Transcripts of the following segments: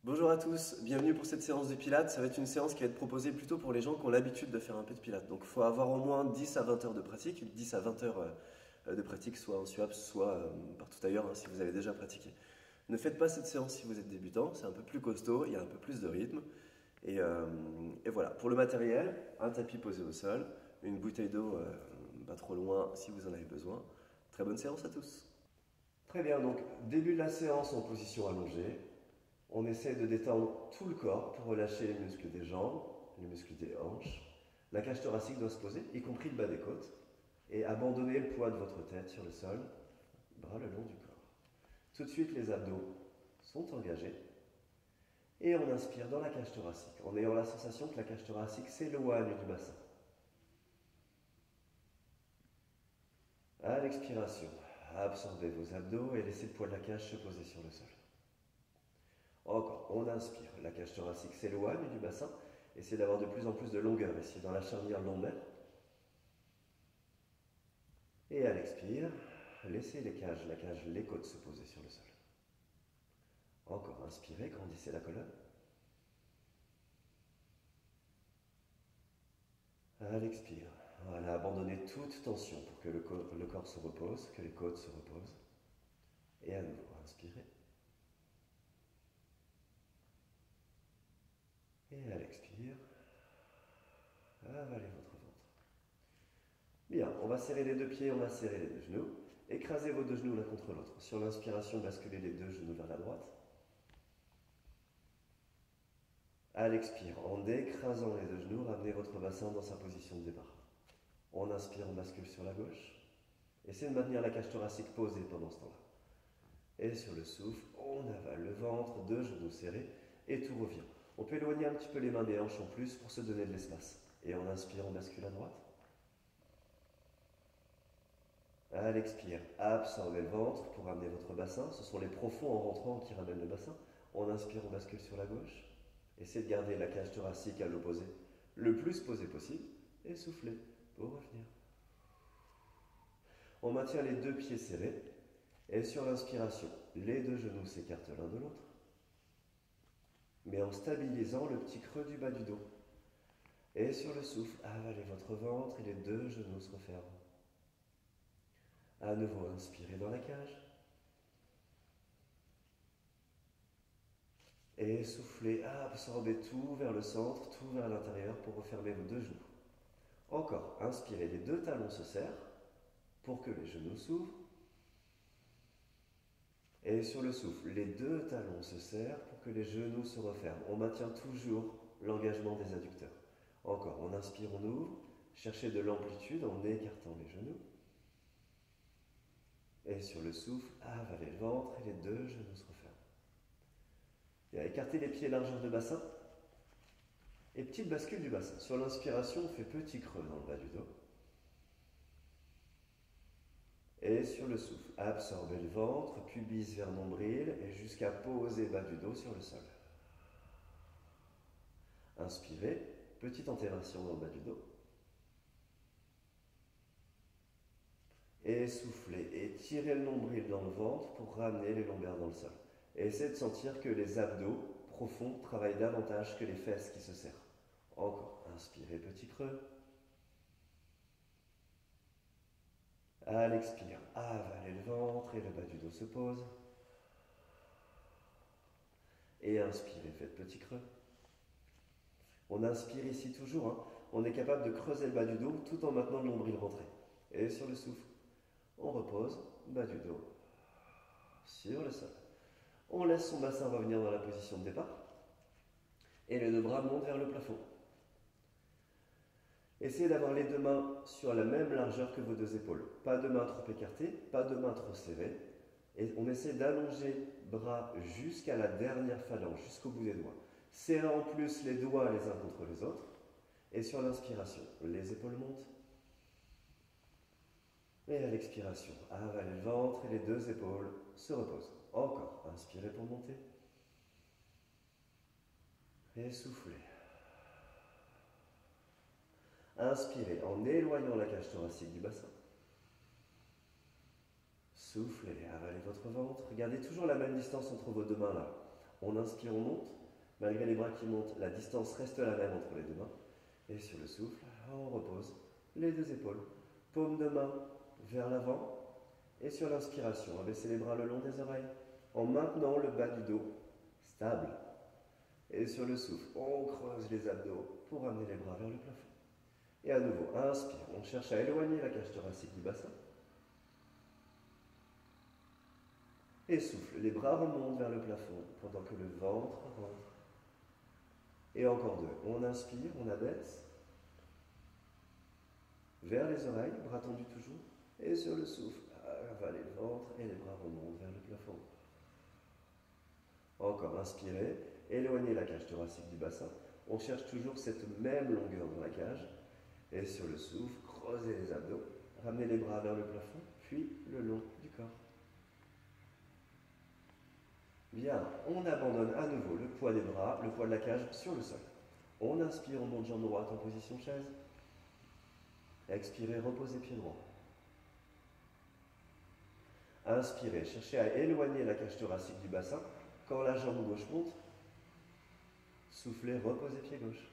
Bonjour à tous, bienvenue pour cette séance de pilates. Ça va être une séance qui va être proposée plutôt pour les gens qui ont l'habitude de faire un peu de pilates. Donc il faut avoir au moins 10 à 20 heures de pratique, 10 à 20 heures de pratique soit en SUAPS, soit partout ailleurs si vous avez déjà pratiqué. Ne faites pas cette séance si vous êtes débutant, c'est un peu plus costaud, il y a un peu plus de rythme. Et voilà, pour le matériel, un tapis posé au sol, une bouteille d'eau pas trop loin si vous en avez besoin. Très bonne séance à tous. Très bien, donc début de la séance en position allongée. On essaie de détendre tout le corps pour relâcher les muscles des jambes, les muscles des hanches. La cage thoracique doit se poser, y compris le bas des côtes, et abandonner le poids de votre tête sur le sol, bras le long du corps. Tout de suite, les abdos sont engagés, et on inspire dans la cage thoracique, en ayant la sensation que la cage thoracique s'éloigne du bassin. À l'expiration, absorbez vos abdos et laissez le poids de la cage se poser sur le sol. Encore, on inspire, la cage thoracique s'éloigne du bassin, essayez d'avoir de plus en plus de longueur ici dans la charnière lombaire. Et à l'expire, laissez la cage, les côtes se poser sur le sol. Encore, inspirez, grandissez la colonne. À l'expire, voilà, abandonnez toute tension pour que le corps se repose, que les côtes se reposent. Et à nouveau, inspirez. Et à l'expire, avalez votre ventre. Bien, on va serrer les deux pieds, on va serrer les deux genoux. Écrasez vos deux genoux l'un contre l'autre. Sur l'inspiration, basculez les deux genoux vers la droite. À l'expire, en écrasant les deux genoux, ramenez votre bassin dans sa position de départ. On inspire, on bascule sur la gauche. Essayez de maintenir la cage thoracique posée pendant ce temps-là. Et sur le souffle, on avale le ventre, deux genoux serrés, et tout revient. On peut éloigner un petit peu les mains des hanches en plus pour se donner de l'espace. Et on inspire, on bascule à droite. À l'expire, absorbez le ventre pour ramener votre bassin. Ce sont les profonds en rentrant qui ramènent le bassin. On inspire, on bascule sur la gauche. Essayez de garder la cage thoracique à l'opposé, le plus posé possible. Et soufflez pour revenir. On maintient les deux pieds serrés. Et sur l'inspiration, les deux genoux s'écartent l'un de l'autre. Mais en stabilisant le petit creux du bas du dos. Et sur le souffle, avalez votre ventre et les deux genoux se referment. À nouveau, inspirez dans la cage. Et soufflez, absorbez tout vers le centre, tout vers l'intérieur pour refermer vos deux genoux. Encore, inspirez, les deux talons se serrent pour que les genoux s'ouvrent. Et sur le souffle, les deux talons se serrent pour que les genoux se referment. On maintient toujours l'engagement des adducteurs. Encore, on inspire, on ouvre. Cherchez de l'amplitude en écartant les genoux. Et sur le souffle, avalez le ventre et les deux genoux se referment. Et écartez les pieds largeur de bassin. Et petite bascule du bassin. Sur l'inspiration, on fait petit creux dans le bas du dos. Et sur le souffle, absorbez le ventre, pubis vers nombril et jusqu'à poser bas du dos sur le sol. Inspirez, petite enterration dans le bas du dos. Et soufflez, et tirez le nombril dans le ventre pour ramener les lombaires dans le sol. Et essayez de sentir que les abdos profonds travaillent davantage que les fesses qui se serrent. Encore, inspirez, petit creux. À l'expire, avalez le ventre et le bas du dos se pose. Et inspirez, faites petit creux. On inspire ici toujours, hein. On est capable de creuser le bas du dos tout en maintenant le nombril rentré. Et sur le souffle, on repose, bas du dos, sur le sol. On laisse son bassin revenir dans la position de départ. Et les deux bras montent vers le plafond. Essayez d'avoir les deux mains sur la même largeur que vos deux épaules. Pas de mains trop écartées, pas de mains trop serrées. Et on essaie d'allonger bras jusqu'à la dernière phalange, jusqu'au bout des doigts. Serrez en plus les doigts les uns contre les autres. Et sur l'inspiration, les épaules montent. Et à l'expiration, avalez le ventre et les deux épaules se reposent. Encore, inspirez pour monter. Et soufflez. Inspirez en éloignant la cage thoracique du bassin. Soufflez, avalez votre ventre. Gardez toujours la même distance entre vos deux mains là. On inspire, on monte. Malgré les bras qui montent, la distance reste la même entre les deux mains. Et sur le souffle, on repose les deux épaules. Paume de main vers l'avant. Et sur l'inspiration, abaisser les bras le long des oreilles en maintenant le bas du dos stable. Et sur le souffle, on creuse les abdos pour amener les bras vers le plafond. Et à nouveau, inspire, on cherche à éloigner la cage thoracique du bassin. Et souffle, les bras remontent vers le plafond pendant que le ventre rentre. Et encore deux, on inspire, on abaisse vers les oreilles, bras tendus toujours. Et sur le souffle, avalez le ventre et les bras remontent vers le plafond. Encore, inspirez, éloignez la cage thoracique du bassin. On cherche toujours cette même longueur dans la cage. Et sur le souffle, creusez les abdos, ramenez les bras vers le plafond, puis le long du corps. Bien, on abandonne à nouveau le poids des bras, le poids de la cage sur le sol. On inspire, on monte jambe droite en position chaise. Expirez, reposez pied droit. Inspirez, cherchez à éloigner la cage thoracique du bassin. Quand la jambe gauche monte, soufflez, reposez pied gauche.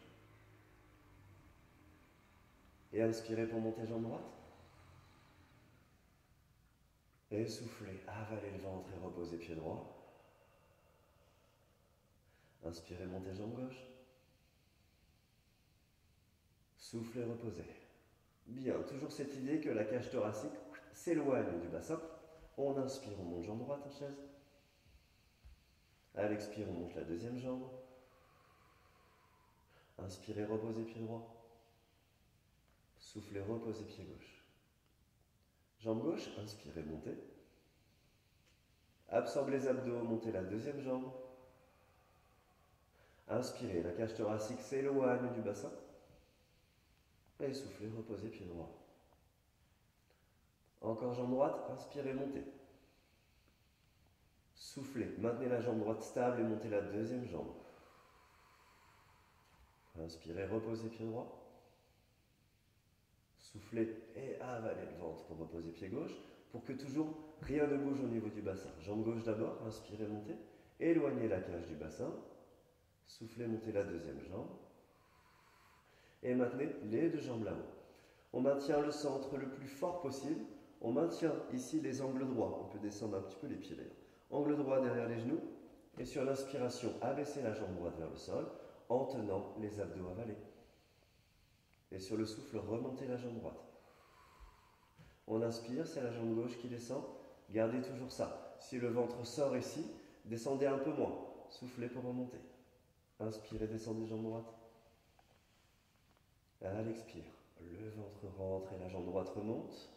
Et inspirez pour monter jambe droite. Et soufflez, avalez le ventre et reposez pied droit. Inspirez, montez jambe gauche. Soufflez, reposez. Bien, toujours cette idée que la cage thoracique s'éloigne du bassin. On inspire, on monte jambe droite en chaise. À l'expire, on monte la deuxième jambe. Inspirez, reposez pied droit. Soufflez, reposez pied gauche. Jambe gauche, inspirez, montez. Absorbez les abdos, montez la deuxième jambe. Inspirez, la cage thoracique s'éloigne du bassin. Et soufflez, reposez pied droit. Encore jambe droite, inspirez, montez. Soufflez, maintenez la jambe droite stable et montez la deuxième jambe. Inspirez, reposez pied droit. Soufflez et avalez le ventre pour reposer pied gauche, pour que toujours rien ne bouge au niveau du bassin. Jambe gauche d'abord, inspirez, montez. Éloignez la cage du bassin. Soufflez, montez la deuxième jambe. Et maintenez les deux jambes là-haut. On maintient le centre le plus fort possible. On maintient ici les angles droits. On peut descendre un petit peu les pieds d'ailleurs. Angle droit derrière les genoux. Et sur l'inspiration, abaissez la jambe droite vers le sol en tenant les abdos avalés. Et sur le souffle, remontez la jambe droite. On inspire, c'est la jambe gauche qui descend. Gardez toujours ça. Si le ventre sort ici, descendez un peu moins. Soufflez pour remonter. Inspirez, descendez jambe droite. À l'expire, le ventre rentre et la jambe droite remonte.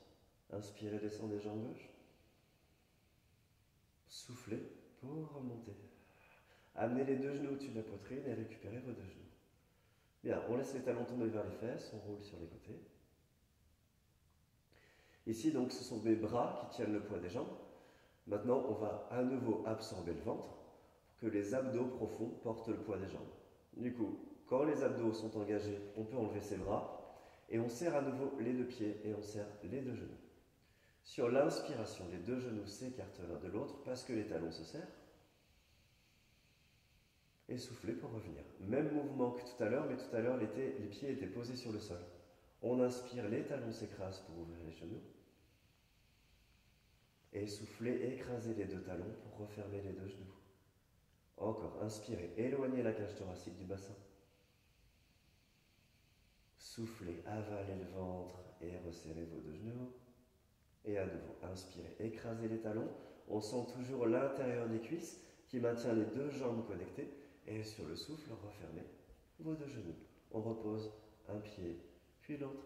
Inspirez, descendez jambe gauche. Soufflez pour remonter. Amenez les deux genoux au-dessus de la poitrine et récupérez vos deux genoux. Bien, on laisse les talons tomber vers les fesses, on roule sur les côtés. Ici, donc, ce sont mes bras qui tiennent le poids des jambes. Maintenant, on va à nouveau absorber le ventre pour que les abdos profonds portent le poids des jambes. Du coup, quand les abdos sont engagés, on peut enlever ses bras et on serre à nouveau les deux pieds et on serre les deux genoux. Sur l'inspiration, les deux genoux s'écartent l'un de l'autre parce que les talons se serrent. Et soufflez pour revenir. Même mouvement que tout à l'heure, mais tout à l'heure, les pieds étaient posés sur le sol. On inspire, les talons s'écrasent pour ouvrir les genoux. Et soufflez, écrasez les deux talons pour refermer les deux genoux. Encore, inspirez, éloignez la cage thoracique du bassin. Soufflez, avalez le ventre et resserrez vos deux genoux. Et à nouveau, inspirez, écrasez les talons. On sent toujours l'intérieur des cuisses qui maintient les deux jambes connectées. Et sur le souffle, refermez vos deux genoux. On repose un pied, puis l'autre.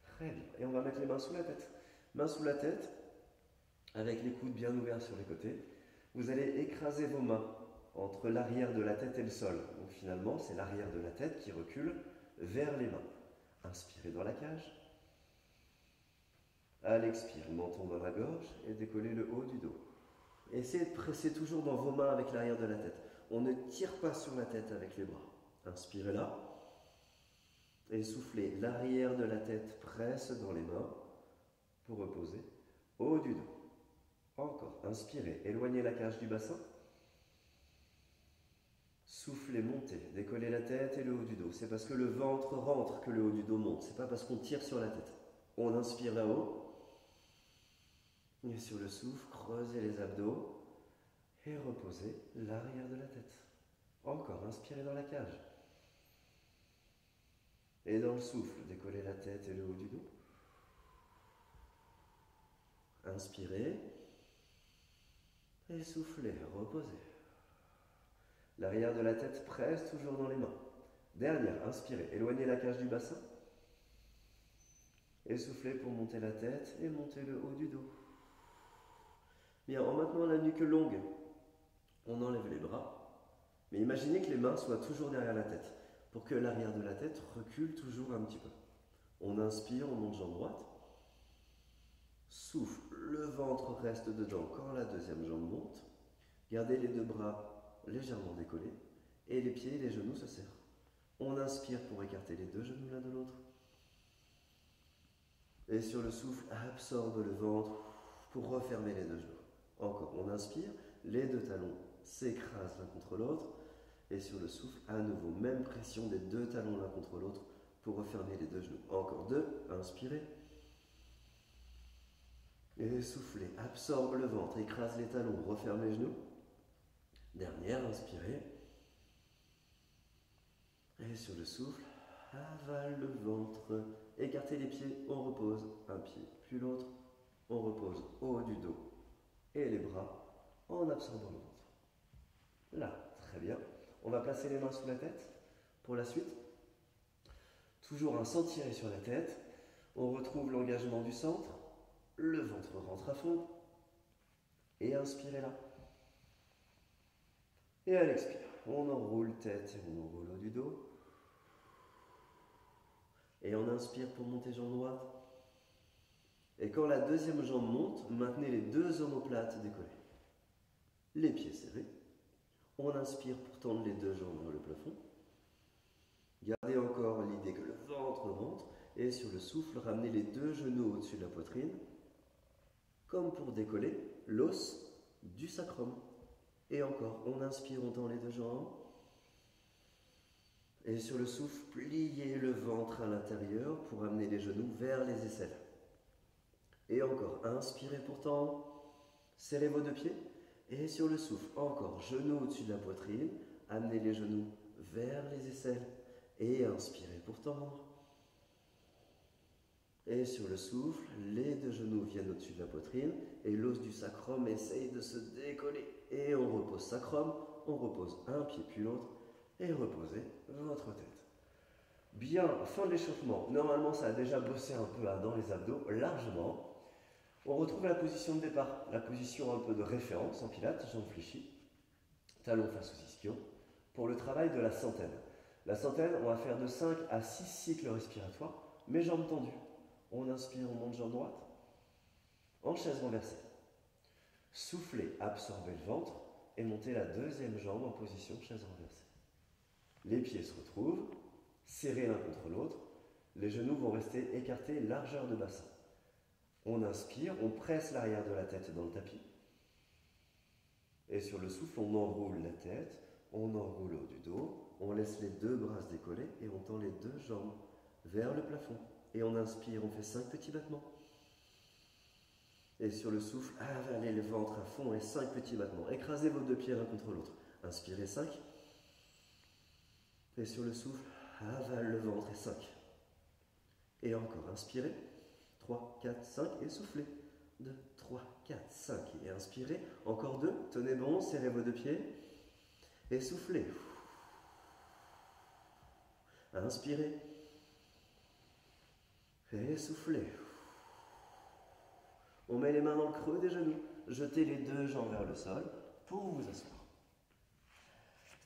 Très bien. Et on va mettre les mains sous la tête. Mains sous la tête, avec les coudes bien ouverts sur les côtés. Vous allez écraser vos mains entre l'arrière de la tête et le sol. Donc finalement, c'est l'arrière de la tête qui recule vers les mains. Inspirez dans la cage. À l'expire, menton dans la gorge et décollez le haut du dos. Essayez de presser toujours dans vos mains avec l'arrière de la tête. On ne tire pas sur la tête avec les bras. Inspirez là. Et soufflez. L'arrière de la tête presse dans les mains pour reposer au haut du dos. Encore. Inspirez. Éloignez la cage du bassin. Soufflez, montez, décollez la tête et le haut du dos. C'est parce que le ventre rentre que le haut du dos monte. C'est pas parce qu'on tire sur la tête. On inspire là-haut. Et sur le souffle, creusez les abdos et reposez l'arrière de la tête. Encore, inspirez dans la cage. Et dans le souffle, décollez la tête et le haut du dos. Inspirez. Et soufflez, reposez. L'arrière de la tête presse toujours dans les mains. Dernière, inspirez, éloignez la cage du bassin. Et soufflez pour monter la tête et monter le haut du dos. Bien, en maintenant la nuque longue, on enlève les bras. Mais imaginez que les mains soient toujours derrière la tête, pour que l'arrière de la tête recule toujours un petit peu. On inspire, on monte jambe droite. Souffle, le ventre reste dedans quand la deuxième jambe monte. Gardez les deux bras légèrement décollés et les pieds et les genoux se serrent. On inspire pour écarter les deux genoux l'un de l'autre. Et sur le souffle, absorbe le ventre pour refermer les deux genoux. Encore, on inspire, les deux talons s'écrasent l'un contre l'autre. Et sur le souffle, à nouveau, même pression des deux talons l'un contre l'autre pour refermer les deux genoux. Encore deux, inspirez. Et soufflez, absorbe le ventre, écrase les talons, referme les genoux. Dernière, inspirez. Et sur le souffle, avale le ventre, écartez les pieds, on repose un pied, puis l'autre, on repose au haut du dos et les bras en absorbant le ventre. Là, très bien. On va placer les mains sous la tête pour la suite. Toujours un sans tirer sur la tête. On retrouve l'engagement du centre. Le ventre rentre à fond. Et inspirez là. Et à l'expire, on enroule tête et on enroule haut du dos. Et on inspire pour monter jambe droite. Et quand la deuxième jambe monte, maintenez les deux omoplates décollées. Les pieds serrés. On inspire pour tendre les deux jambes vers le plafond. Gardez encore l'idée que le ventre rentre. Et sur le souffle, ramenez les deux genoux au-dessus de la poitrine. Comme pour décoller l'os du sacrum. Et encore, on inspire, on tend les deux jambes. Et sur le souffle, pliez le ventre à l'intérieur pour amener les genoux vers les aisselles. Et encore, inspirez pour tendre. Serrez vos deux pieds. Et sur le souffle, encore, genoux au-dessus de la poitrine. Amenez les genoux vers les aisselles. Et inspirez pour tendre. Et sur le souffle, les deux genoux viennent au-dessus de la poitrine. Et l'os du sacrum essaye de se décoller. Et on repose sacrum, on repose un pied puis l'autre. Et reposez votre tête. Bien, fin de l'échauffement. Normalement, ça a déjà bossé un peu dans les abdos, largement. On retrouve la position de départ, la position un peu de référence en pilates, jambes fléchies, talons face aux ischions, pour le travail de la centaine. La centaine, on va faire de 5 à 6 cycles respiratoires, mais jambes tendues. On inspire, on monte jambe droite, en chaise renversée. Soufflez, absorbez le ventre et montez la deuxième jambe en position chaise renversée. Les pieds se retrouvent, serrés l'un contre l'autre. Les genoux vont rester écartés, largeur de bassin. On inspire, on presse l'arrière de la tête dans le tapis. Et sur le souffle, on enroule la tête, on enroule au haut du dos, on laisse les deux bras se décoller et on tend les deux jambes vers le plafond. Et on inspire, on fait 5 petits battements. Et sur le souffle, avalez le ventre à fond et 5 petits battements. Écrasez vos deux pieds l'un contre l'autre. Inspirez 5. Et sur le souffle, avale le ventre et 5. Et encore, inspirez. 3, 4, 5 et soufflez. 2, 3, 4, 5 et inspirez. Encore 2, tenez bon, serrez vos deux pieds. Et soufflez. Inspirez. Et soufflez. On met les mains dans le creux des genoux. Jetez les deux jambes vers le sol pour vous asseoir.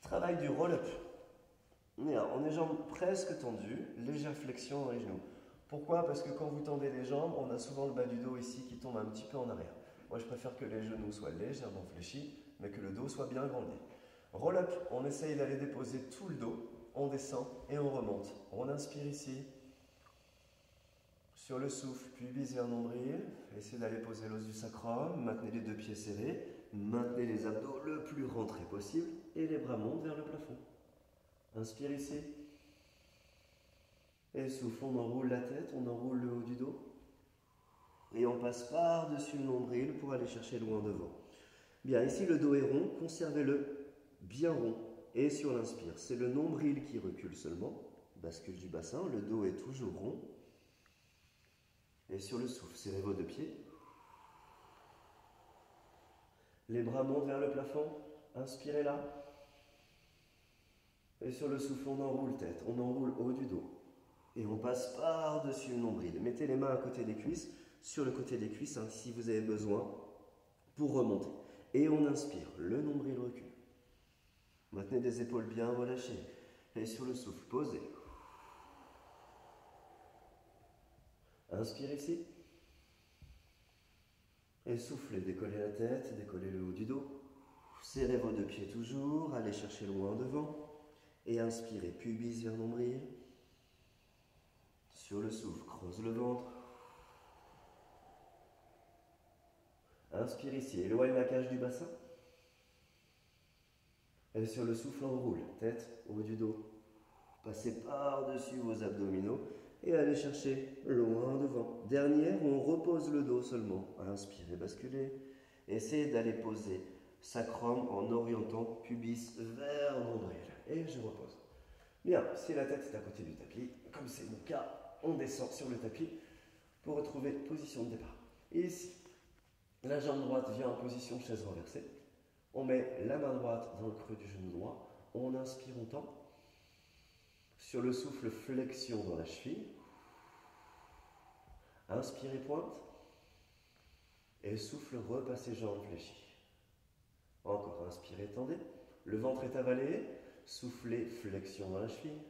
Travail du roll-up. On est jambes presque tendues, légère flexion dans les genoux. Pourquoi? Parce que quand vous tendez les jambes, on a souvent le bas du dos ici qui tombe un petit peu en arrière. Moi, je préfère que les genoux soient légèrement fléchis, mais que le dos soit bien grandi. Roll-up, on essaye d'aller déposer tout le dos, on descend et on remonte. On inspire ici, sur le souffle, puis bise vers le nombril. Essayez d'aller poser l'os du sacrum, maintenez les deux pieds serrés. Maintenez les abdos le plus rentrés possible et les bras montent vers le plafond. Inspire ici. Et souffle, on enroule la tête, on enroule le haut du dos. Et on passe par-dessus le nombril pour aller chercher loin devant. Bien, ici le dos est rond, conservez-le bien rond. Et sur l'inspire, c'est le nombril qui recule seulement. Bascule du bassin, le dos est toujours rond. Et sur le souffle, serrez vos deux pieds. Les bras montent vers le plafond. Inspirez là. Et sur le souffle, on enroule tête, on enroule haut du dos. Et on passe par-dessus le nombril. Mettez les mains à côté des cuisses, sur le côté des cuisses, hein, si vous avez besoin, pour remonter. Et on inspire, le nombril recule. Maintenez les épaules bien relâchées. Et sur le souffle, posez. Inspire ici. Et soufflez, décollez la tête, décollez le haut du dos. Serrez vos deux pieds toujours, allez chercher loin devant. Et inspirez, pubis vers nombril. Sur le souffle, creuse le ventre. Inspire ici, éloigne la cage du bassin. Et sur le souffle, on roule, tête, haut du dos. Passez par-dessus vos abdominaux et allez chercher loin devant. Dernière, on repose le dos seulement. Inspirez, basculez. Essayez d'aller poser sacrum en orientant pubis vers nombril. Et je repose. Bien, si la tête est à côté du tapis, comme c'est mon cas, on descend sur le tapis pour retrouver position de départ. Et ici, la jambe droite vient en position chaise renversée. On met la main droite dans le creux du genou droit. On inspire, on tend. Sur le souffle, flexion dans la cheville. Inspirez, pointe. Et souffle, repassez jambes fléchies. Encore, inspirez, tendez. Le ventre est avalé. Soufflez, flexion dans la cheville.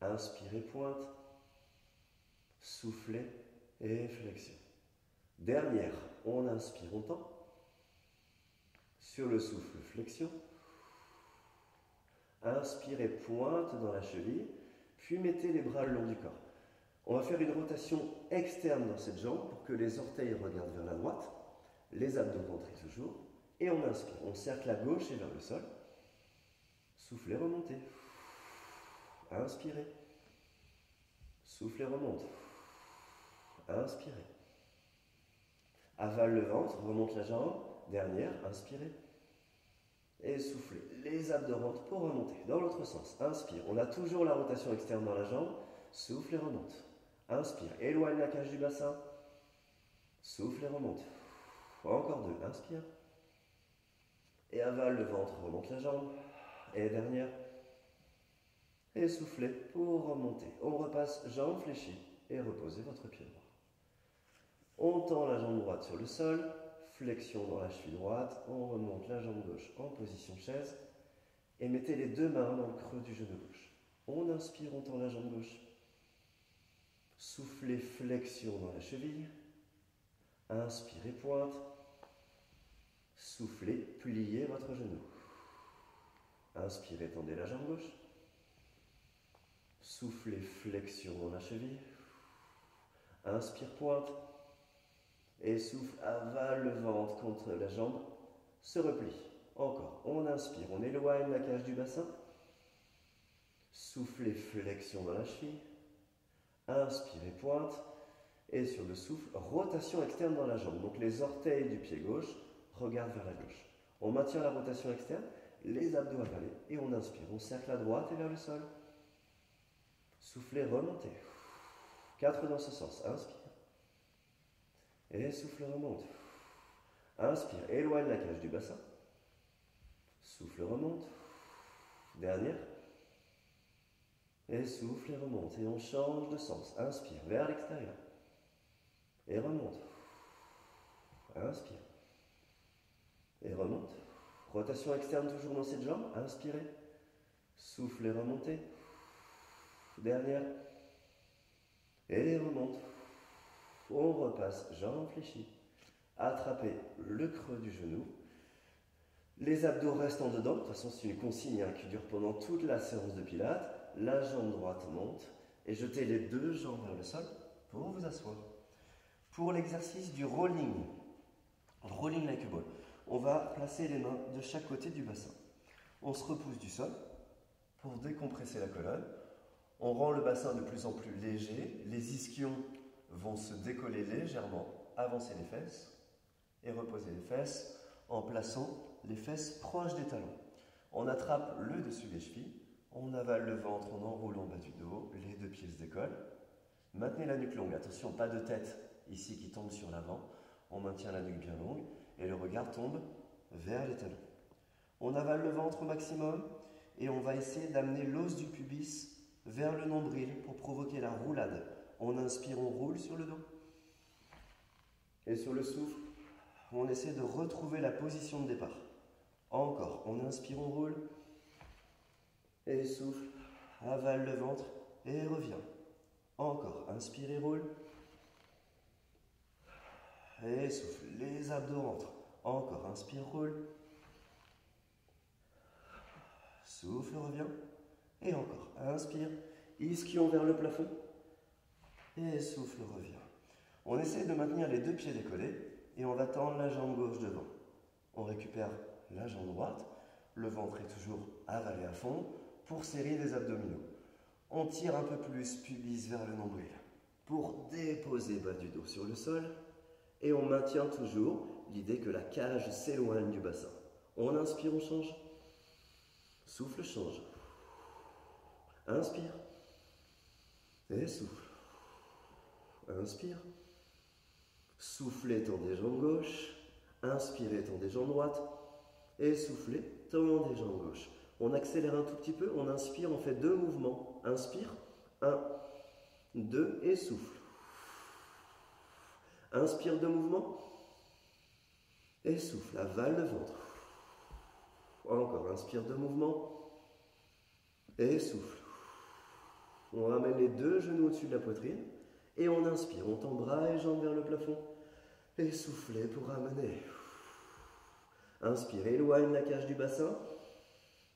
Inspirez, pointe. Soufflez et flexion. Dernière, on inspire, on tend. Sur le souffle, flexion. Inspirez, pointe dans la cheville, puis mettez les bras le long du corps. On va faire une rotation externe dans cette jambe pour que les orteils regardent vers la droite, les abdos rentrés toujours, et on inspire. On cercle à gauche et vers le sol. Soufflez, remontez. Inspirez. Soufflez, remonte. Inspirez. Avale le ventre, remonte la jambe. Dernière, inspirez. Et soufflez. Les abdos rentrent pour remonter. Dans l'autre sens, inspire. On a toujours la rotation externe dans la jambe. Souffle et remonte. Inspire. Éloigne la cage du bassin. Souffle et remonte. Encore deux. Inspire. Et avale le ventre, remonte la jambe. Et dernière. Et soufflez pour remonter. On repasse jambe fléchie et reposez votre pied droit. On tend la jambe droite sur le sol. Flexion dans la cheville droite, on remonte la jambe gauche en position chaise et mettez les deux mains dans le creux du genou gauche. On inspire, on tend la jambe gauche. Soufflez, flexion dans la cheville. Inspirez, pointe. Soufflez, pliez votre genou. Inspirez, tendez la jambe gauche. Soufflez, flexion dans la cheville. Inspire, pointe. Et souffle, avale le ventre contre la jambe, se replie. Encore, on inspire, on éloigne la cage du bassin. Soufflez, flexion dans la cheville. Inspirez, pointe. Et sur le souffle, rotation externe dans la jambe. Donc les orteils du pied gauche regardent vers la gauche. On maintient la rotation externe, les abdos avalés. Et on inspire, on cercle à droite et vers le sol. Soufflez, remontez. 4 dans ce sens, inspire. Et souffle, remonte. Inspire, éloigne la cage du bassin. Souffle, remonte. Dernière. Et souffle et remonte. Et on change de sens. Inspire vers l'extérieur. Et remonte. Inspire. Et remonte. Rotation externe toujours dans cette jambe. Inspirez. Souffle et remontez. Dernière. Et remonte. On repasse, jambes fléchies. Attrapez le creux du genou. Les abdos restent en dedans. De toute façon, c'est une consigne qui dure pendant toute la séance de pilates. La jambe droite monte. Et jetez les deux jambes vers le sol pour vous asseoir. Pour l'exercice du rolling like a ball, on va placer les mains de chaque côté du bassin. On se repousse du sol pour décompresser la colonne. On rend le bassin de plus en plus léger. Les ischions vont se décoller légèrement, avancer les fesses et reposer les fesses en plaçant les fesses proches des talons. On attrape le dessus des chevilles, on avale le ventre, on enroule en bas du dos, les deux pieds se décollent. Maintenez la nuque longue, attention, pas de tête ici qui tombe sur l'avant. On maintient la nuque bien longue et le regard tombe vers les talons. On avale le ventre au maximum et on va essayer d'amener l'os du pubis vers le nombril pour provoquer la roulade. On inspire, on roule sur le dos. Et sur le souffle, on essaie de retrouver la position de départ. Encore, on inspire, on roule. Et souffle, avale le ventre et revient. Encore, inspire et roule. Et souffle, les abdos rentrent. Encore, inspire, roule. Souffle, revient. Et encore, inspire, ischion vers le plafond. Et souffle, revient. On essaie de maintenir les deux pieds décollés et on va tendre la jambe gauche devant. On récupère la jambe droite, le ventre est toujours avalé à fond pour serrer les abdominaux. On tire un peu plus pubis vers le nombril pour déposer bas du dos sur le sol et on maintient toujours l'idée que la cage s'éloigne du bassin. On inspire, on change. Souffle, change. Inspire. Et souffle. Inspire. Soufflez, tendez jambes gauche. Inspirez, tendez jambes droite. Et soufflez, tendez jambes gauche. On accélère un tout petit peu. On inspire, on fait 2 mouvements. Inspire. 1, 2 et souffle. Inspire 2 mouvements. Et souffle. Avale le ventre. Encore. Inspire 2 mouvements. Et souffle. On ramène les 2 genoux au-dessus de la poitrine. Et on inspire. On tend bras et jambes vers le plafond. Et soufflez pour ramener. Inspire, éloigne la cage du bassin.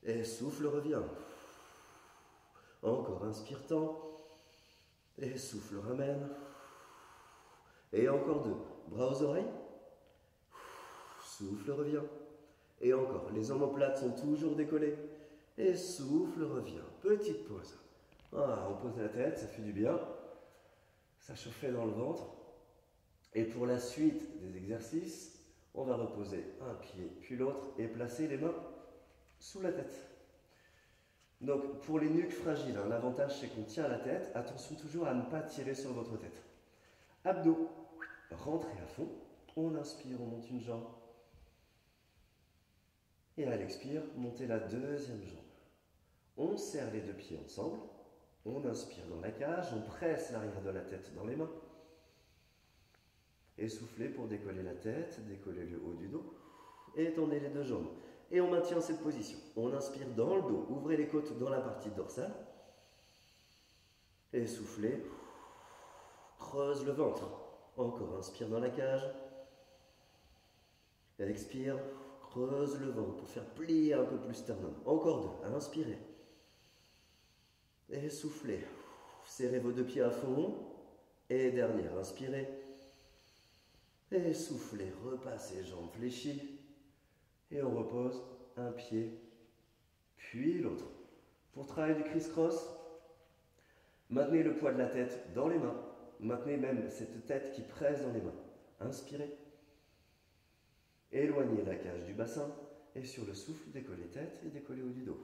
Et souffle, revient. Encore, inspire, tend. Et souffle, ramène. Et encore 2. Bras aux oreilles. Souffle, revient. Et encore, les omoplates sont toujours décollées. Et souffle, revient. Petite pause. Ah, on pose la tête, ça fait du bien. Ça chauffait dans le ventre. Et pour la suite des exercices, on va reposer un pied puis l'autre et placer les mains sous la tête. Donc pour les nuques fragiles, l'avantage c'est qu'on tient la tête. Attention toujours à ne pas tirer sur votre tête. Abdos, rentrez à fond. On inspire, on monte une jambe. Et à l'expire, montez la deuxième jambe. On serre les 2 pieds ensemble. On inspire dans la cage, on presse l'arrière de la tête dans les mains. Et soufflez pour décoller la tête, décoller le haut du dos. Et étendez les 2 jambes. Et on maintient cette position. On inspire dans le dos, ouvrez les côtes dans la partie dorsale. Et soufflez. Creuse le ventre. Encore, inspire dans la cage. Et expire, creuse le ventre pour faire plier un peu plus sternum. Encore 2, inspirez. Et soufflez. Serrez vos 2 pieds à fond. Et dernière, inspirez. Et soufflez, repassez jambes fléchies. Et on repose un pied, puis l'autre. Pour travailler du criss-cross, maintenez le poids de la tête dans les mains. Maintenez même cette tête qui presse dans les mains. Inspirez. Éloignez la cage du bassin. Et sur le souffle, décollez tête et décollez haut du dos.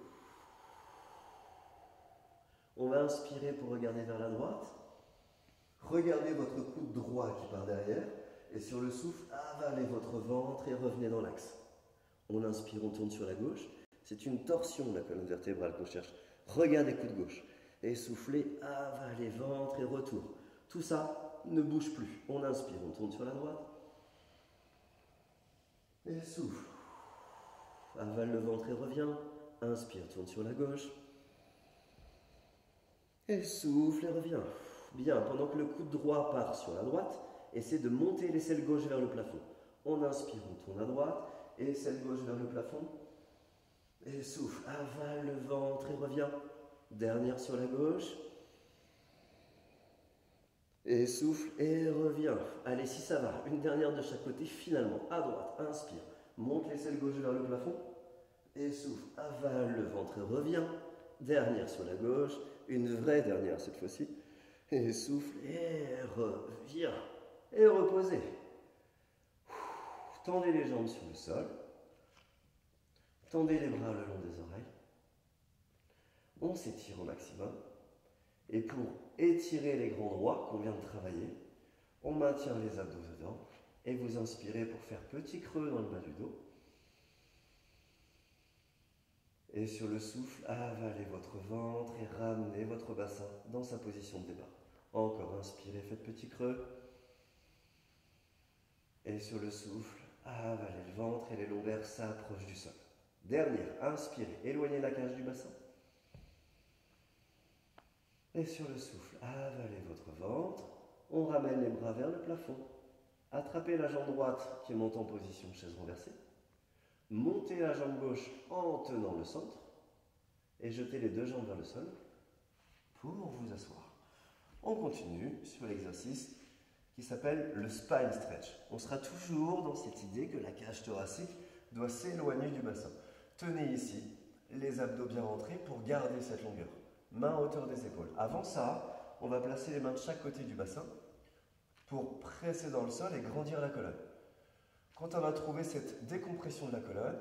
On va inspirer pour regarder vers la droite. Regardez votre coude droit qui part derrière. Et sur le souffle, avalez votre ventre et revenez dans l'axe. On inspire, on tourne sur la gauche. C'est une torsion de la colonne vertébrale qu'on cherche. Regardez coude gauche. Et soufflez, avalez ventre et retour. Tout ça ne bouge plus. On inspire, on tourne sur la droite. Et souffle. Avale le ventre et revient. Inspire, tourne sur la gauche. Et souffle et revient. Bien, pendant que le coude droit part sur la droite, essayez de monter l'aisselle gauche vers le plafond. On inspire, on tourne à droite. Et aisselle gauche vers le plafond. Et souffle, avale le ventre et revient. Dernière sur la gauche. Et souffle et revient. Allez, si ça va, une dernière de chaque côté, finalement, à droite. Inspire, monte l'aisselle gauche vers le plafond, et souffle, avale le ventre, revient, dernière sur la gauche, une vraie dernière cette fois-ci, et souffle, et revient, et reposez. Tendez les jambes sur le sol, tendez les bras le long des oreilles, on s'étire au maximum, et pour étirer les grands droits qu'on vient de travailler, on maintient les abdos dedans, et vous inspirez pour faire petit creux dans le bas du dos. Et sur le souffle, avalez votre ventre et ramenez votre bassin dans sa position de départ. Encore, inspirez, faites petit creux. Et sur le souffle, avalez le ventre et les lombaires s'approchent du sol. Dernière, inspirez, éloignez la cage du bassin. Et sur le souffle, avalez votre ventre. On ramène les bras vers le plafond. Attrapez la jambe droite qui monte en position chaise renversée. Montez la jambe gauche en tenant le centre. Et jetez les deux jambes vers le sol pour vous asseoir. On continue sur l'exercice qui s'appelle le spine stretch. On sera toujours dans cette idée que la cage thoracique doit s'éloigner du bassin. Tenez ici les abdos bien rentrés pour garder cette longueur. Main à hauteur des épaules. Avant ça, on va placer les mains de chaque côté du bassin pour presser dans le sol et grandir la colonne. Quand on a trouvé cette décompression de la colonne,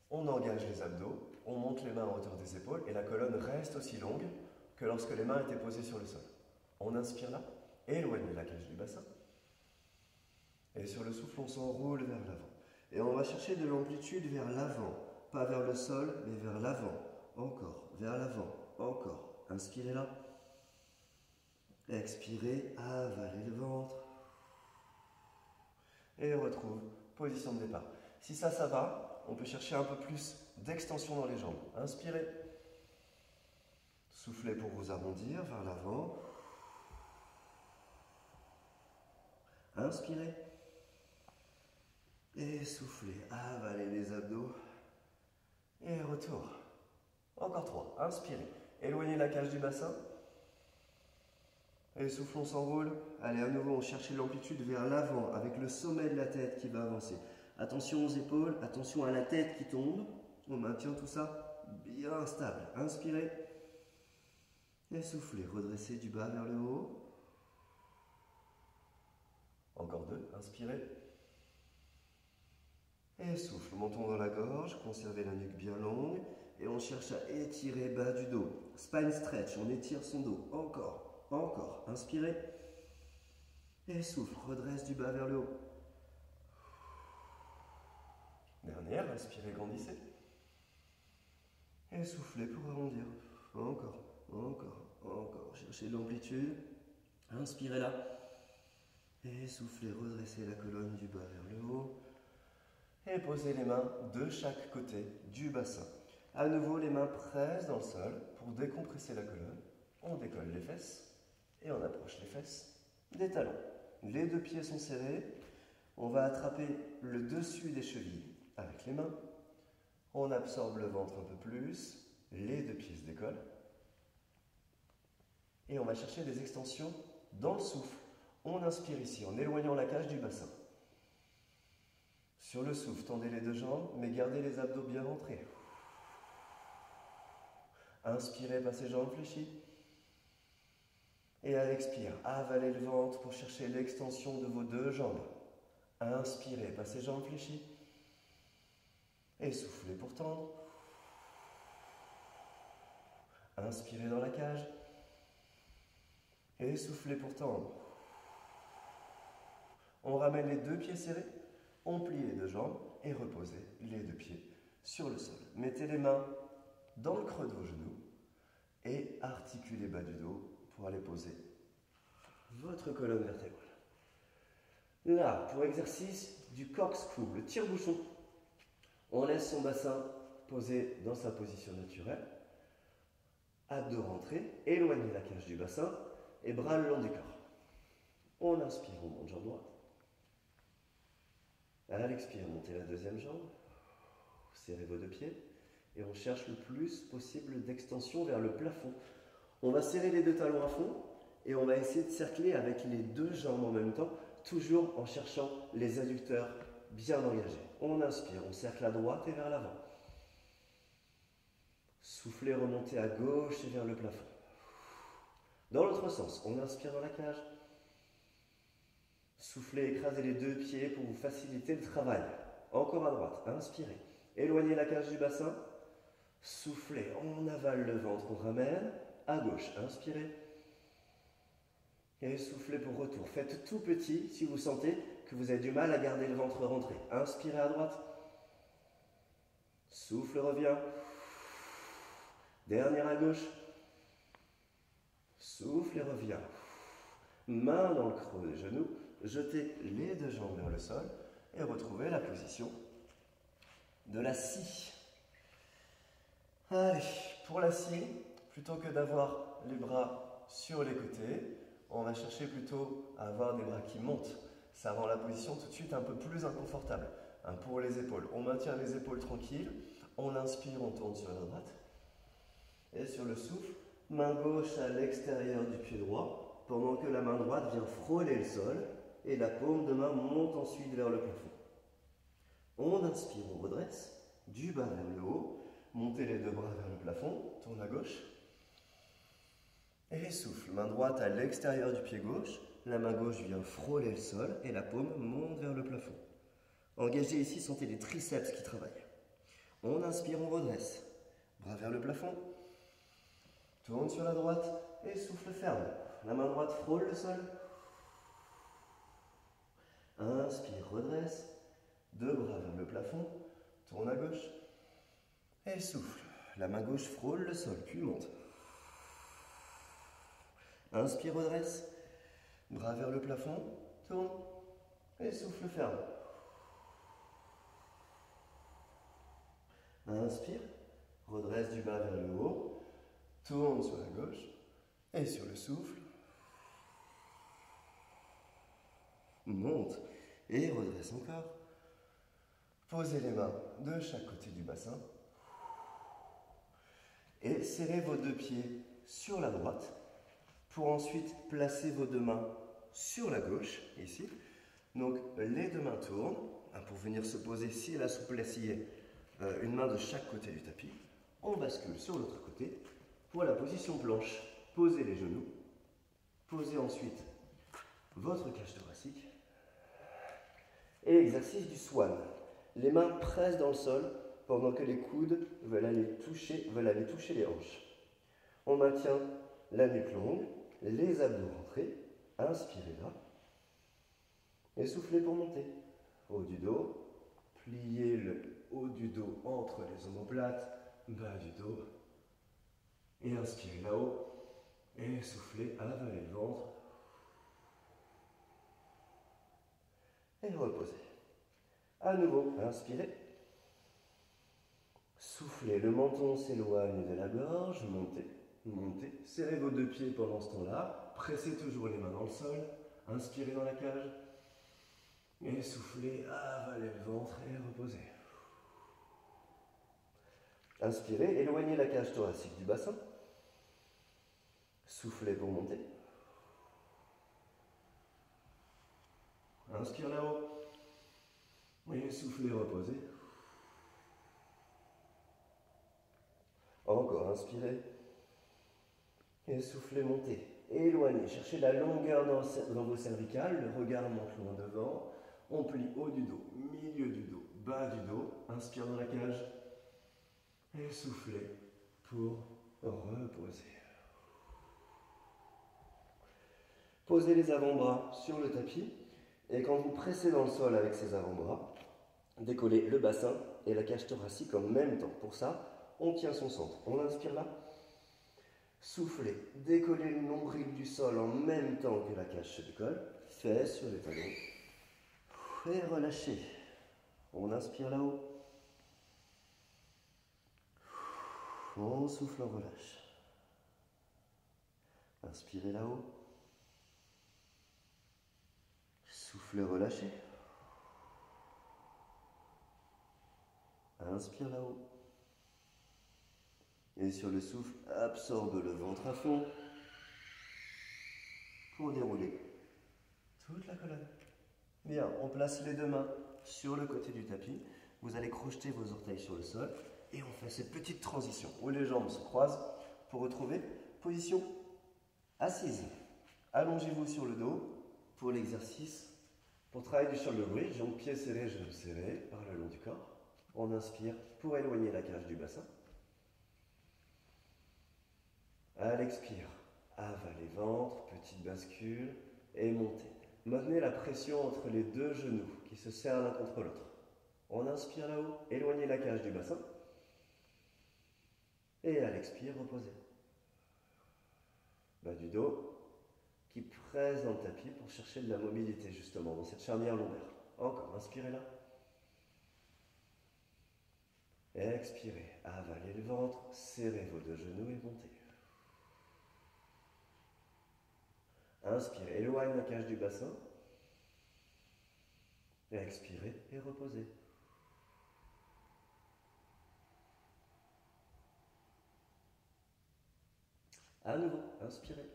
on engage les abdos, on monte les mains à hauteur des épaules et la colonne reste aussi longue que lorsque les mains étaient posées sur le sol. On inspire là, éloignez la cage du bassin. Et sur le souffle, on s'enroule vers l'avant. Et on va chercher de l'amplitude vers l'avant. Pas vers le sol, mais vers l'avant. Encore, vers l'avant, encore. Inspirez là. Expirez, avalez le ventre. Et retrouve position de départ. Si ça va, on peut chercher un peu plus d'extension dans les jambes. Inspirez. Soufflez pour vous arrondir vers l'avant. Inspirez. Et soufflez. Avalez les abdos. Et retour. Encore 3. Inspirez. Éloignez la cage du bassin. Et souffle, on s'enroule. Allez, à nouveau, on cherche l'amplitude vers l'avant avec le sommet de la tête qui va avancer. Attention aux épaules, attention à la tête qui tombe. On maintient tout ça bien stable. Inspirez. Et soufflez. Redressez du bas vers le haut. Encore 2. Inspirez. Et souffle. Montons dans la gorge. Conservez la nuque bien longue. Et on cherche à étirer bas du dos. Spine stretch. On étire son dos. Encore. Encore. Inspirez. Et souffle. Redresse du bas vers le haut. Dernière. Inspirez, grandissez. Et soufflez pour arrondir. Encore. Encore. Encore. Cherchez l'amplitude. Inspirez là. Et soufflez. Redressez la colonne du bas vers le haut. Et posez les mains de chaque côté du bassin. À nouveau, les mains pressent dans le sol pour décompresser la colonne. On décolle les fesses et on approche les fesses des talons. Les deux pieds sont serrés. On va attraper le dessus des chevilles avec les mains. On absorbe le ventre un peu plus. Les deux pieds se décollent. Et on va chercher des extensions dans le souffle. On inspire ici en éloignant la cage du bassin. Sur le souffle, tendez les deux jambes, mais gardez les abdos bien rentrés. Inspirez, passez jambes fléchies. Et à l'expire, avalez le ventre pour chercher l'extension de vos deux jambes. Inspirez, passez jambes fléchies. Et soufflez pour tendre. Inspirez dans la cage. Et soufflez pour tendre. On ramène les deux pieds serrés. On plie les deux jambes et reposez les deux pieds sur le sol. Mettez les mains dans le creux de vos genoux et articulez bas du dos pour aller poser votre colonne vertébrale. Là, pour exercice du corkscrew, le tire-bouchon, on laisse son bassin posé dans sa position naturelle. Abdos rentrés, éloignez la cage du bassin et bras le long du corps. On inspire, on monte jambe droite. À l'expire, montez la deuxième jambe, serrez vos deux pieds et on cherche le plus possible d'extension vers le plafond. On va serrer les deux talons à fond et on va essayer de cercler avec les deux jambes en même temps, toujours en cherchant les adducteurs bien engagé. On inspire, on cercle à droite et vers l'avant. Soufflez, remontez à gauche et vers le plafond. Dans l'autre sens, on inspire dans la cage. Soufflez, écrasez les deux pieds pour vous faciliter le travail. Encore à droite, inspirez. Éloignez la cage du bassin. Soufflez, on avale le ventre, on ramène. À gauche, inspirez. Et soufflez pour retour. Faites tout petit si vous sentez que vous avez du mal à garder le ventre rentré. Inspirez à droite. Souffle, revient. Dernière à gauche. Souffle et revient. Main dans le creux des genoux. Jetez les deux jambes vers le sol et retrouvez la position de la scie. Allez, pour la scie, plutôt que d'avoir les bras sur les côtés, on va chercher plutôt à avoir des bras qui montent. Ça rend la position tout de suite un peu plus inconfortable. Pour les épaules, on maintient les épaules tranquilles. On inspire, on tourne sur la droite. Et sur le souffle, main gauche à l'extérieur du pied droit, pendant que la main droite vient frôler le sol et la paume de main monte ensuite vers le plafond. On inspire, on redresse, du bas vers le haut, montez les deux bras vers le plafond, tourne à gauche. Et souffle, main droite à l'extérieur du pied gauche, la main gauche vient frôler le sol et la paume monte vers le plafond. Engagez ici, sentez les triceps qui travaillent. On inspire, on redresse, bras vers le plafond, tourne sur la droite et souffle ferme. La main droite frôle le sol. Inspire, redresse, deux bras vers le plafond, tourne à gauche et souffle. La main gauche frôle le sol, puis monte. Inspire, redresse, bras vers le plafond, tourne et souffle ferme. Inspire, redresse du bas vers le haut, tourne sur la gauche et sur le souffle, monte et redresse encore. Posez les mains de chaque côté du bassin et serrez vos deux pieds sur la droite pour ensuite placer vos deux mains sur la gauche, ici. Donc les deux mains tournent pour venir se poser, si la souplesse y est, une main de chaque côté du tapis. On bascule sur l'autre côté pour la position planche. Posez les genoux, posez ensuite votre cage thoracique et exercice du swan. Les mains pressent dans le sol pendant que les coudes veulent aller toucher les hanches. On maintient la nuque longue, les abdos rentrés, inspirez là et soufflez pour monter. Haut du dos, pliez le haut du dos entre les omoplates, bas du dos et inspirez là-haut et soufflez, avalez le ventre et reposez. À nouveau, inspirez. Soufflez, le menton s'éloigne de la gorge, montez, montez. Serrez vos deux pieds pendant ce temps-là. Pressez toujours les mains dans le sol. Inspirez dans la cage. Et soufflez, avalez le ventre et reposez. Inspirez, éloignez la cage thoracique du bassin. Soufflez pour monter. Inspire là-haut. Et soufflez, reposez. Encore, inspirez. Et soufflez, montez. Éloignez, cherchez la longueur dans vos cervicales. Le regard monte loin devant. On plie haut du dos, milieu du dos, bas du dos. Inspire dans la cage. Et soufflez pour reposer. Posez les avant-bras sur le tapis. Et quand vous pressez dans le sol avec ces avant-bras, décollez le bassin et la cage thoracique en même temps. Pour ça, on tient son centre. On inspire là. Soufflez, décollez le nombril du sol en même temps que la cage se décolle. Fesses sur les talons. Et relâchez. On inspire là-haut. On souffle, on relâche. Inspirez là-haut. Soufflez, relâchez. Inspire là-haut. Et sur le souffle, absorbe le ventre à fond pour dérouler toute la colonne. Bien, on place les deux mains sur le côté du tapis. Vous allez crocheter vos orteils sur le sol et on fait cette petite transition où les jambes se croisent pour retrouver position assise. Allongez-vous sur le dos pour l'exercice. Pour travailler du shoulder bridge, donc pieds serrés, genoux serrés par le long du corps. On inspire pour éloigner la cage du bassin. À l'expire, avalez ventre, petite bascule et montez. Maintenez la pression entre les deux genoux qui se serrent l'un contre l'autre. On inspire là-haut, éloignez la cage du bassin. Et à l'expire, reposez. Bas du dos qui presse dans le tapis pour chercher de la mobilité justement dans cette charnière lombaire. Encore, inspirez là. Expirez, avalez le ventre, serrez vos deux genoux et montez. Inspirez, éloigne la cage du bassin. Expirez et reposez. À nouveau, inspirez.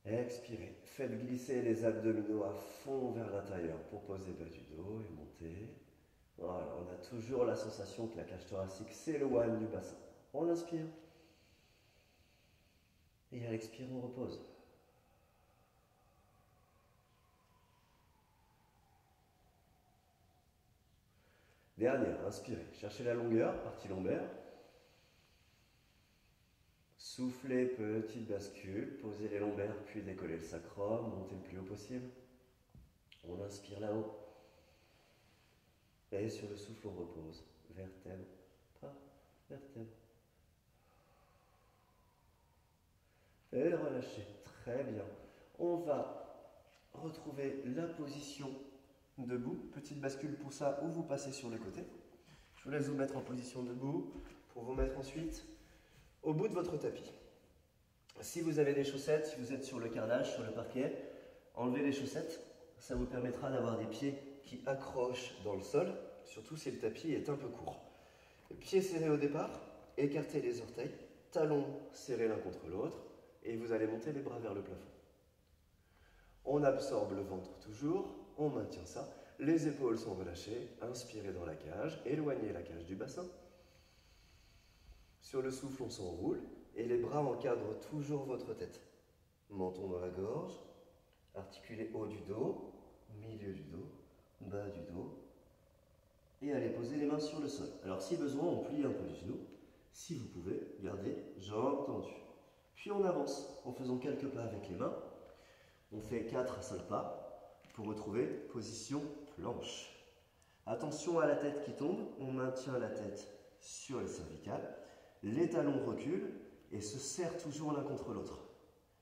Expirez. Faites glisser les abdominaux à fond vers l'intérieur pour poser bas du dos et monter. Voilà, on a toujours la sensation que la cage thoracique s'éloigne du bassin. On inspire. Et à l'expire, on repose. Dernière, inspirez. Cherchez la longueur, partie lombaire. Soufflez, petite bascule. Posez les lombaires, puis décollez le sacrum. Montez le plus haut possible. On inspire là-haut. Et sur le souffle, on repose. Vertèbre par vertèbre. Et relâchez. Très bien. On va retrouver la position debout. Petite bascule pour ça, ou vous passez sur le côté. Je vous laisse vous mettre en position debout pour vous mettre ensuite au bout de votre tapis. Si vous avez des chaussettes, si vous êtes sur le carrelage, sur le parquet, enlevez les chaussettes. Ça vous permettra d'avoir des pieds qui accrochent dans le sol, surtout si le tapis est un peu court. Pieds serrés au départ, écartez les orteils, talons serrés l'un contre l'autre, et vous allez monter les bras vers le plafond. On absorbe le ventre toujours, on maintient ça. Les épaules sont relâchées, inspirez dans la cage, éloignez la cage du bassin. Sur le souffle, on s'enroule et les bras encadrent toujours votre tête. Menton dans la gorge, articulez haut du dos, milieu du dos, bas du dos. Et allez poser les mains sur le sol. Alors si besoin, on plie un peu les genoux. Si vous pouvez, gardez jambes tendues. Puis on avance en faisant quelques pas avec les mains. On fait 4 à 5 pas pour retrouver position planche. Attention à la tête qui tombe, on maintient la tête sur les cervicales. Les talons reculent et se serrent toujours l'un contre l'autre.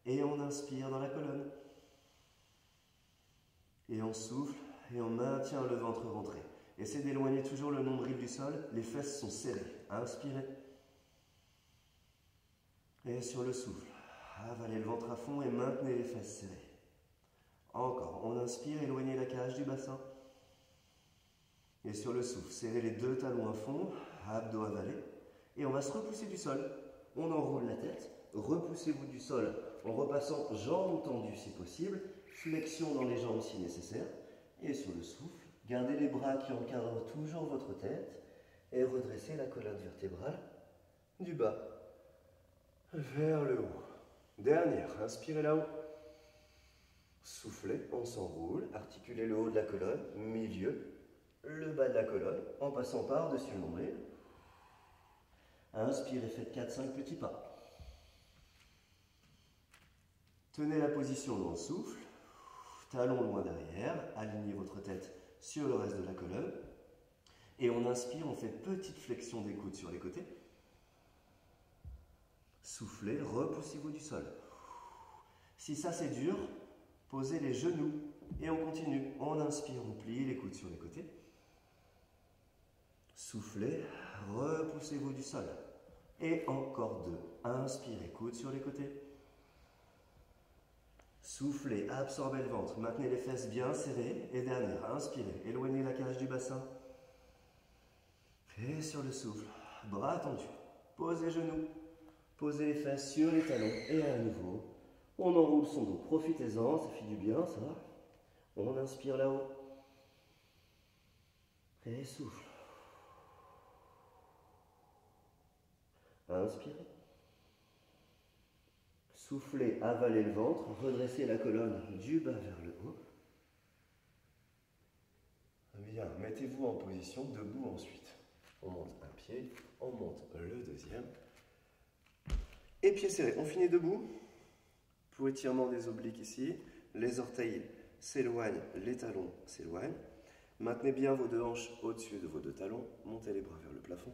Et on inspire dans la colonne. Et on souffle et on maintient le ventre rentré. Essayez d'éloigner toujours le nombril du sol, les fesses sont serrées. Inspirez. Et sur le souffle, avalez le ventre à fond et maintenez les fesses serrées. Encore, on inspire, éloignez la cage du bassin. Et sur le souffle, serrez les deux talons à fond, abdos avalés. Et on va se repousser du sol. On enroule la tête, repoussez-vous du sol en repassant jambes tendues si possible, flexion dans les jambes si nécessaire. Et sur le souffle, gardez les bras qui encadrent toujours votre tête et redressez la colonne vertébrale du bas vers le haut. Dernière, inspirez là-haut. Soufflez, on s'enroule, articulez le haut de la colonne, milieu, le bas de la colonne, en passant par-dessus le nombril. Inspirez, faites 4-5 petits pas. Tenez la position dans le souffle, talons loin derrière, alignez votre tête sur le reste de la colonne. Et on inspire, on fait petite flexion des coudes sur les côtés. Soufflez, repoussez-vous du sol. Si ça c'est dur, posez les genoux et on continue. On inspire, on plie les coudes sur les côtés. Soufflez, repoussez-vous du sol. Et encore 2. Inspirez, coudes sur les côtés. Soufflez, absorbez le ventre, maintenez les fesses bien serrées. Et dernière, inspirez, éloignez la cage du bassin. Et sur le souffle, bras tendus, posez genoux, posez les fesses sur les talons. Et à nouveau, on enroule son dos. Profitez-en, ça fait du bien, ça. On inspire là-haut. Et souffle. Inspirez. Soufflez, avalez le ventre, redressez la colonne du bas vers le haut. Bien, mettez-vous en position debout ensuite. On monte un pied, on monte le deuxième. Et pieds serrés, on finit debout. Pour étirement des obliques ici, les orteils s'éloignent, les talons s'éloignent. Maintenez bien vos deux hanches au-dessus de vos deux talons, montez les bras vers le plafond.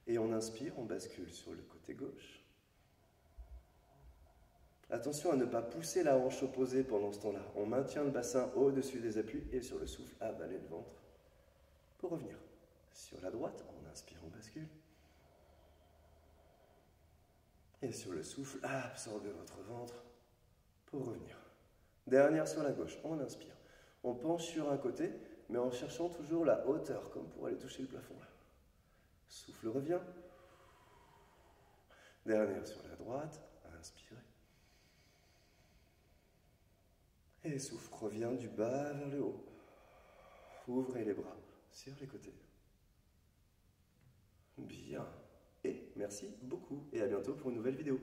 Et on inspire, on bascule sur le côté gauche. Attention à ne pas pousser la hanche opposée pendant ce temps-là. On maintient le bassin au-dessus des appuis et sur le souffle, avalez le ventre. Pour revenir sur la droite, on inspire, on bascule. Et sur le souffle, absorbez votre ventre pour revenir. Dernière sur la gauche, on inspire. On penche sur un côté, mais en cherchant toujours la hauteur, comme pour aller toucher le plafond. Là. Souffle revient. Dernière sur la droite, inspirez. Et souffle revient du bas vers le haut. Ouvrez les bras sur les côtés. Bien. Et merci beaucoup. Et à bientôt pour une nouvelle vidéo.